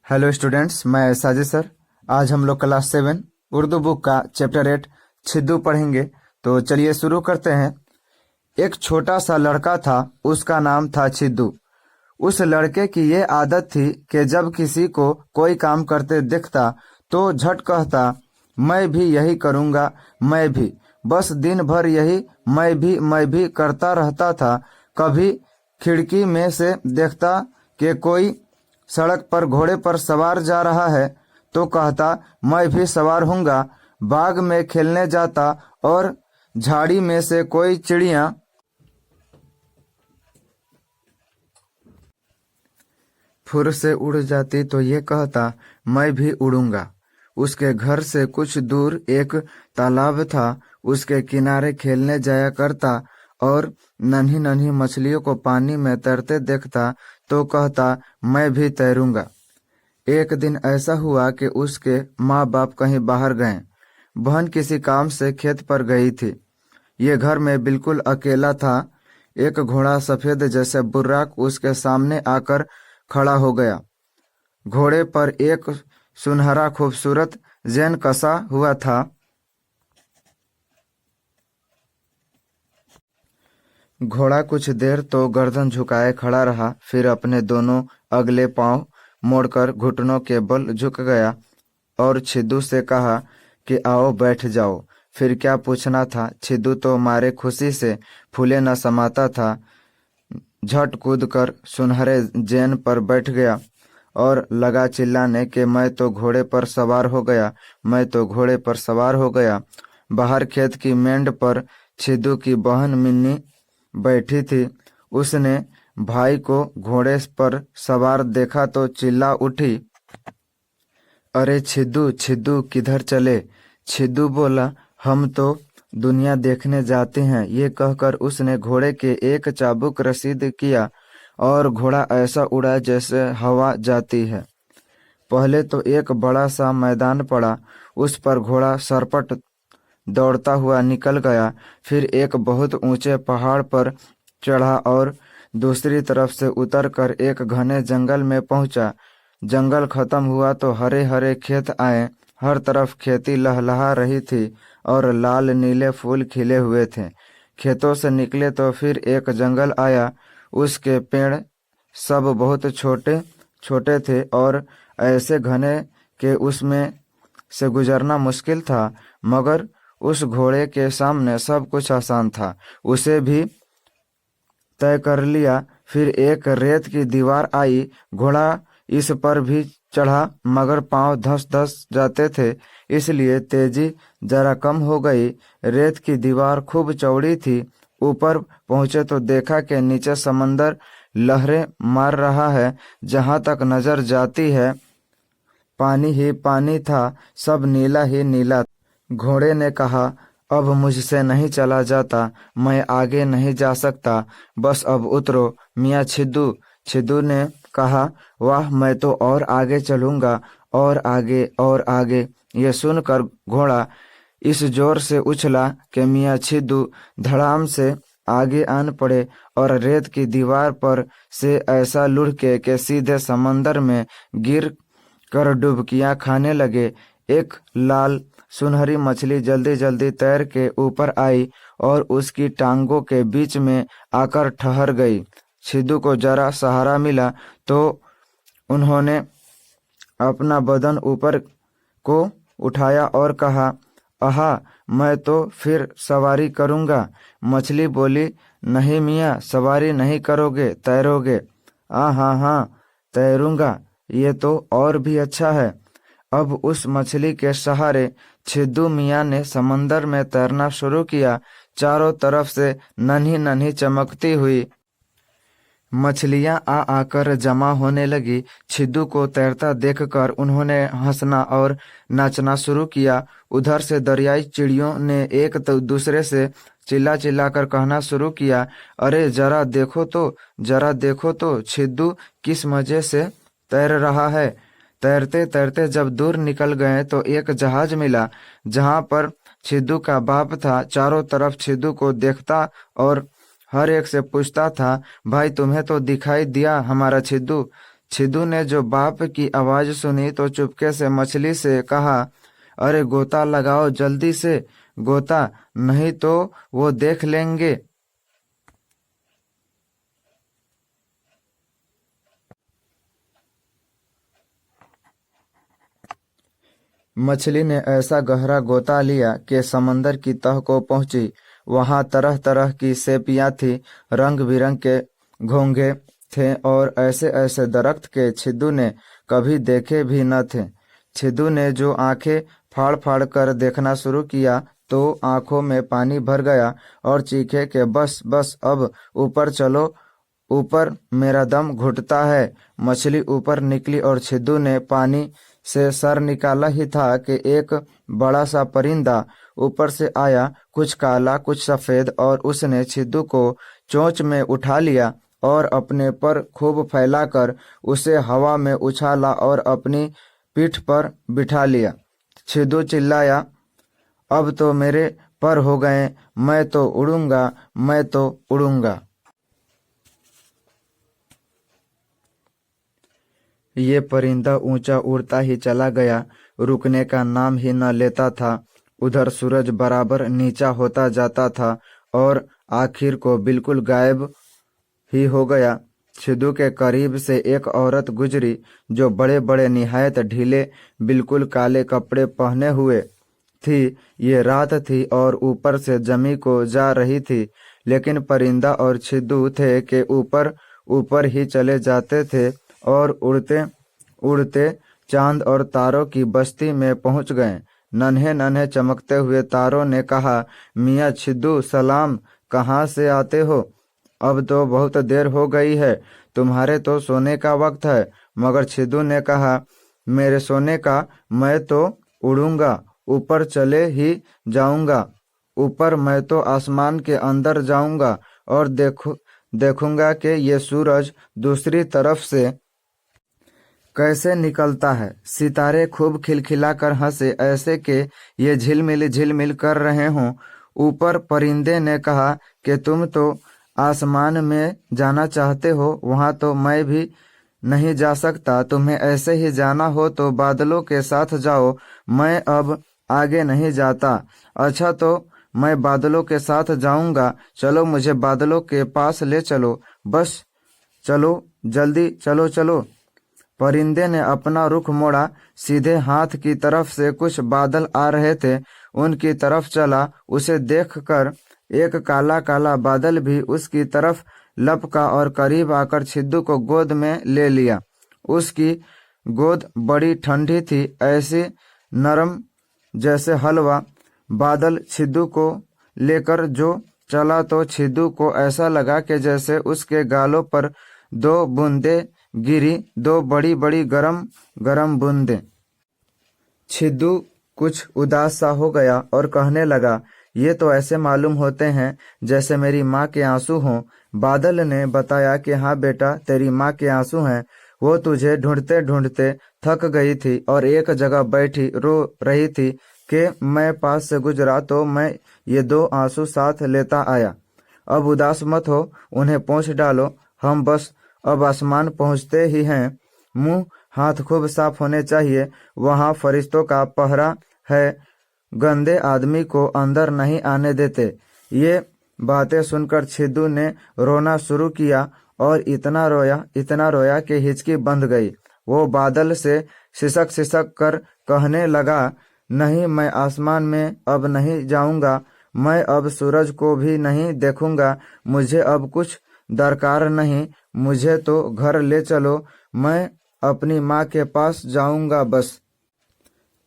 Hello students, मैं Sajid sir. आज हम लोग क्लास 7 उर्दू बुक का चैप्टर 8 छिद्दू पढ़ेंगे। तो चलिए शुरू करते हैं। एक छोटा सा लड़का था, उसका नाम था छिद्दू। उस लड़के की ये आदत थी कि जब किसी को कोई काम करते दिखता तो झट कहता, मैं भी यही करूँगा, मैं भी। बस दिन भर यही मैं भी करता रहता था। कभी खिड़की में से देखता कि कोई सड़क पर घोड़े पर सवार जा रहा है तो कहता, मैं भी सवार हूँगा। बाग में खेलने जाता और झाड़ी में से कोई चिड़िया फुर से उड़ जाती तो ये कहता, मैं भी उड़ूंगा। उसके घर से कुछ दूर एक तालाब था, उसके किनारे खेलने जाया करता और नन्ही नन्ही मछलियों को पानी में तैरते देखता तो कहता, मैं भी तैरूंगा। एक दिन ऐसा हुआ कि उसके माँ बाप कहीं बाहर गए। बहन किसी काम से खेत पर गई थी। ये घर में बिल्कुल अकेला था। एक घोड़ा सफेद जैसे बुर्राक उसके सामने आकर खड़ा हो गया। घोड़े पर एक सुनहरा खूबसूरत जैन कसा हुआ था। घोड़ा कुछ देर तो गर्दन झुकाए खड़ा रहा, फिर अपने दोनों अगले पांव मोड़कर घुटनों के बल झुक गया और छिद्दू से कहा कि आओ बैठ जाओ। फिर क्या पूछना था, छिद्दू तो मारे खुशी से फूले न समाता था। झट कूद कर सुनहरे जैन पर बैठ गया और लगा चिल्लाने कि मैं तो घोड़े पर सवार हो गया, मैं तो घोड़े पर सवार हो गया। बाहर खेत की मेंढ पर छिद्दू की बहन मिन्नी बैठी थी। उसने भाई को घोड़े पर सवार देखा तो चिल्ला उठी, अरे छिद्दू छिद्दू किधर चले। छिद्दू बोला, हम तो दुनिया देखने जाते हैं। ये कहकर उसने घोड़े के एक चाबुक रसीद किया और घोड़ा ऐसा उड़ा जैसे हवा जाती है। पहले तो एक बड़ा सा मैदान पड़ा, उस पर घोड़ा सरपट दौड़ता हुआ निकल गया। फिर एक बहुत ऊंचे पहाड़ पर चढ़ा और दूसरी तरफ से उतरकर एक घने जंगल में पहुंचा। जंगल खत्म हुआ तो हरे हरे खेत आए। हर तरफ खेती लहलहा रही थी और लाल नीले फूल खिले हुए थे। खेतों से निकले तो फिर एक जंगल आया। उसके पेड़ सब बहुत छोटे छोटे थे और ऐसे घने कि उसमें से गुजरना मुश्किल था, मगर उस घोड़े के सामने सब कुछ आसान था। उसे भी तय कर लिया। फिर एक रेत की दीवार आई। घोड़ा इस पर भी चढ़ा, मगर पांव धस धस जाते थे, इसलिए तेजी जरा कम हो गई। रेत की दीवार खूब चौड़ी थी। ऊपर पहुंचे तो देखा कि नीचे समंदर लहरें मार रहा है। जहां तक नजर जाती है पानी ही पानी था, सब नीला ही नीला। घोड़े ने कहा, अब मुझसे नहीं चला जाता, मैं आगे नहीं जा सकता, बस अब उतरो मियाँ छिद्दू। छिद्दू ने कहा, वाह, मैं तो और आगे चलूंगा, और आगे और आगे। ये सुनकर घोड़ा इस जोर से उछला कि मियाँ छिद्दू धड़ाम से आगे आन पड़े और रेत की दीवार पर से ऐसा लुढ़के कि सीधे समंदर में गिर कर डुबकियां खाने लगे। एक लाल सुनहरी मछली जल्दी जल्दी तैर के ऊपर आई और उसकी टांगों के बीच में आकर ठहर गई। छिद्दू को जरा सहारा मिला तो उन्होंने अपना बदन ऊपर को उठाया और कहा, आहा, मैं तो फिर सवारी करूंगा। मछली बोली, नहीं मियाँ, सवारी नहीं करोगे, तैरोगे। हाँ हाँ, तैरूंगा, ये तो और भी अच्छा है। अब उस मछली के सहारे छिद्दू मियाँ ने समंदर में तैरना शुरू किया। चारों तरफ से नन्ही नन्ही चमकती हुई मछलियां आ आकर जमा होने लगी। छिद्दू को तैरता देखकर उन्होंने हंसना और नाचना शुरू किया। उधर से दरियाई चिड़ियों ने एक तो दूसरे से चिल्ला चिल्ला कर कहना शुरू किया, अरे जरा देखो तो, जरा देखो तो, छिद्दू किस मजे से तैर रहा है। तैरते तैरते जब दूर निकल गए तो एक जहाज मिला, जहां पर छिद्दू का बाप था। चारों तरफ छिद्दू को देखता और हर एक से पूछता था, भाई तुम्हें तो दिखाई दिया हमारा छिद्दू। छिदू ने जो बाप की आवाज सुनी तो चुपके से मछली से कहा, अरे गोता लगाओ जल्दी से गोता, नहीं तो वो देख लेंगे। मछली ने ऐसा गहरा गोता लिया कि समंदर की तह को पहुंची। वहां तरह तरह की सेपियां थी, रंग बिरंग के घोंघे थे और ऐसे ऐसे दरख्त के छिद्दू ने कभी देखे भी न थे। छिद्दू ने जो आंखें फाड़ फाड़ कर देखना शुरू किया तो आंखों में पानी भर गया और चीखे कि बस बस, अब ऊपर चलो, ऊपर मेरा दम घुटता है। मछली ऊपर निकली और छिद्दू ने पानी से सर निकाला ही था कि एक बड़ा सा परिंदा ऊपर से आया, कुछ काला कुछ सफेद, और उसने छिद्दू को चोंच में उठा लिया और अपने पर खूब फैलाकर उसे हवा में उछाला और अपनी पीठ पर बिठा लिया। छिद्दू चिल्लाया, अब तो मेरे पर हो गए, मैं तो उड़ूंगा, मैं तो उड़ूंगा। ये परिंदा ऊंचा उड़ता ही चला गया, रुकने का नाम ही न लेता था। उधर सूरज बराबर नीचा होता जाता था और आखिर को बिल्कुल गायब ही हो गया। छिद्दू के करीब से एक औरत गुजरी जो बड़े बड़े निहायत ढीले बिल्कुल काले कपड़े पहने हुए थी। ये रात थी और ऊपर से जमी को जा रही थी, लेकिन परिंदा और छिद्दू थे कि ऊपर ऊपर ही चले जाते थे और उड़ते उड़ते चांद और तारों की बस्ती में पहुंच गए। नन्हे नन्हे चमकते हुए तारों ने कहा, मियाँ छिद्दू सलाम, कहाँ से आते हो? अब तो बहुत देर हो गई है, तुम्हारे तो सोने का वक्त है। मगर छिद्दू ने कहा, मेरे सोने का, मैं तो उड़ूंगा, ऊपर चले ही जाऊंगा। ऊपर मैं तो आसमान के अंदर जाऊंगा और देखूंगा कि ये सूरज दूसरी तरफ से कैसे निकलता है। सितारे खूब खिलखिलाकर हंसे, ऐसे कि ये झिलमिल झिलमिल कर रहे हों। ऊपर परिंदे ने कहा कि तुम तो आसमान में जाना चाहते हो, वहां तो मैं भी नहीं जा सकता। तुम्हें ऐसे ही जाना हो तो बादलों के साथ जाओ, मैं अब आगे नहीं जाता। अच्छा, तो मैं बादलों के साथ जाऊंगा, चलो मुझे बादलों के पास ले चलो, बस चलो, जल्दी चलो चलो। परिंदे ने अपना रुख मोड़ा, सीधे हाथ की तरफ से कुछ बादल आ रहे थे, उनकी तरफ चला। उसे देखकर एक काला काला बादल भी उसकी तरफ लपका और करीब आकर छिद्दू को गोद में ले लिया। उसकी गोद बड़ी ठंडी थी, ऐसी नरम जैसे हलवा। बादल छिद्दू को लेकर जो चला तो छिद्दू को ऐसा लगा कि जैसे उसके गालों पर दो बूंदें गिरी, दो बड़ी बड़ी गरम गरम बूंदें। छिद्दू कुछ उदास सा हो गया और कहने लगा, ये तो ऐसे मालूम होते हैं जैसे मेरी माँ के आंसू हों। बादल ने बताया कि हाँ बेटा, तेरी माँ के आंसू हैं। वो तुझे ढूंढते ढूंढते थक गई थी और एक जगह बैठी रो रही थी कि मैं पास से गुजरा तो मैं ये दो आंसू साथ लेता आया। अब उदास मत हो, उन्हें पोंछ डालो, हम बस अब आसमान पहुंचते ही हैं। मुंह हाथ खूब साफ होने चाहिए, वहां फरिश्तों का पहरा है, गंदे आदमी को अंदर नहीं आने देते। ये बातें सुनकर छिद्दू ने रोना शुरू किया और इतना रोया कि हिचकी बंध गई। वो बादल से सिसक सिसक कर कहने लगा, नहीं, मैं आसमान में अब नहीं जाऊंगा, मैं अब सूरज को भी नहीं देखूंगा, मुझे अब कुछ दरकार नहीं, मुझे तो घर ले चलो, मैं अपनी माँ के पास जाऊंगा बस।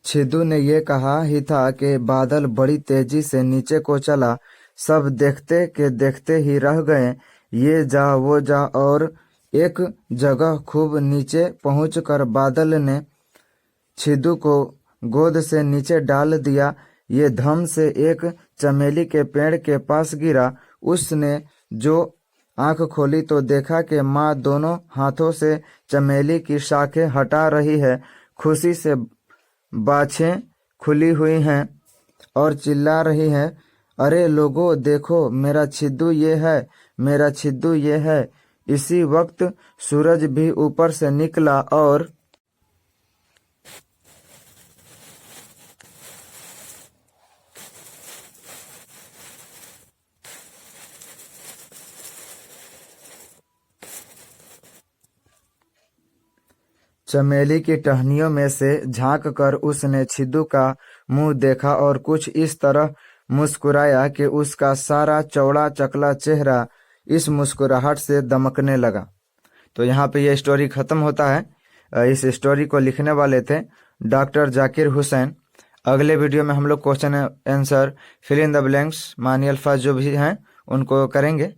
छिद्दू ने ये कहा ही था कि बादल बड़ी तेजी से नीचे को चला। सब देखते के देखते ही रह गए, ये जा वो जा, और एक जगह खूब नीचे पहुंचकर बादल ने छिद्दू को गोद से नीचे डाल दिया। ये धम से एक चमेली के पेड़ के पास गिरा। उसने जो आंख खोली तो देखा कि माँ दोनों हाथों से चमेली की शाखें हटा रही है। खुशी से बाछें खुली हुई हैं और चिल्ला रही हैं, अरे लोगों देखो, मेरा छिद्दू ये है, मेरा छिद्दू ये है। इसी वक्त सूरज भी ऊपर से निकला और चमेली की टहनियों में से झांक कर उसने छिद्दू का मुंह देखा और कुछ इस तरह मुस्कुराया कि उसका सारा चौड़ा चकला चेहरा इस मुस्कुराहट से दमकने लगा। तो यहाँ पे ये स्टोरी खत्म होता है। इस स्टोरी को लिखने वाले थे डॉक्टर जाकिर हुसैन। अगले वीडियो में हम लोग question answer fill in the blanks मानी अल्फाज जो भी हैं उनको करेंगे।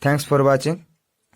Thanks for watching.